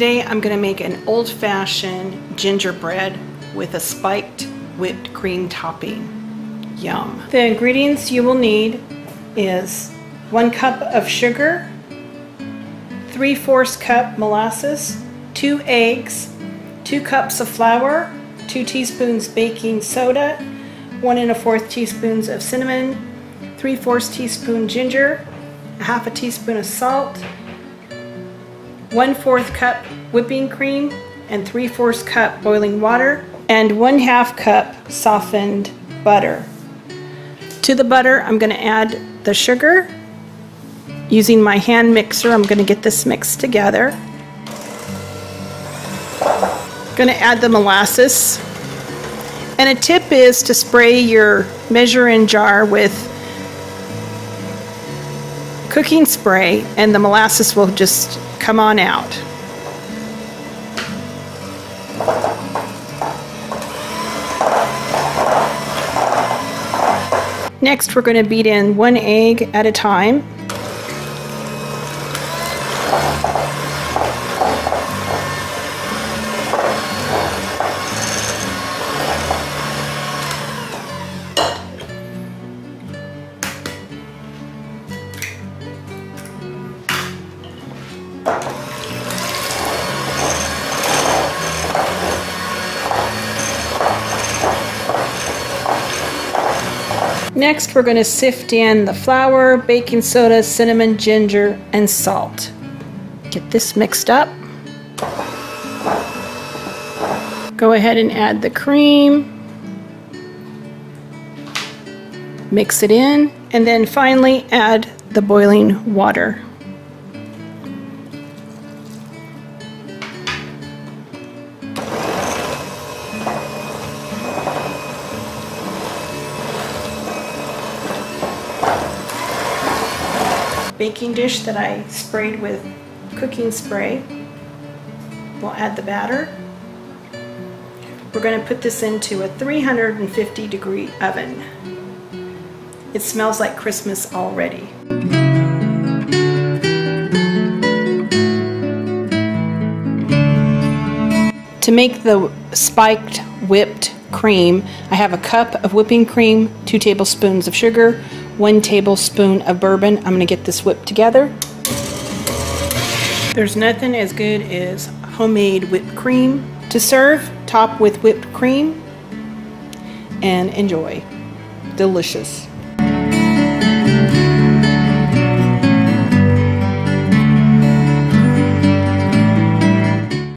Today I'm going to make an old-fashioned gingerbread with a spiked whipped cream topping. Yum. The ingredients you will need is 1 cup of sugar, 3/4 cup molasses, 2 eggs, 2 cups of flour, 2 teaspoons baking soda, 1 1/4 teaspoons of cinnamon, 3/4 teaspoon ginger, 1/2 teaspoon of salt, 1/4 cup whipping cream, and 3/4 cup boiling water, and 1/2 cup softened butter. To the butter, I'm going to add the sugar. Using my hand mixer, I'm going to get this mixed together. Going to add the molasses. And a tip is to spray your measuring jar with cooking spray, and the molasses will just come on out. Next, we're going to beat in 1 egg at a time. Next, we're going to sift in the flour, baking soda, cinnamon, ginger, and salt. Get this mixed up. Go ahead and add the cream. Mix it in, and then finally add the boiling water. Baking dish that I sprayed with cooking spray. We'll add the batter. We're going to put this into a 350-degree oven. It smells like Christmas already. To make the spiked whipped cream, I have a cup of whipping cream, 2 tablespoons of sugar, 1 tablespoon of bourbon. I'm going to get this whipped together. There's nothing as good as homemade whipped cream. To serve, top with whipped cream and enjoy. Delicious.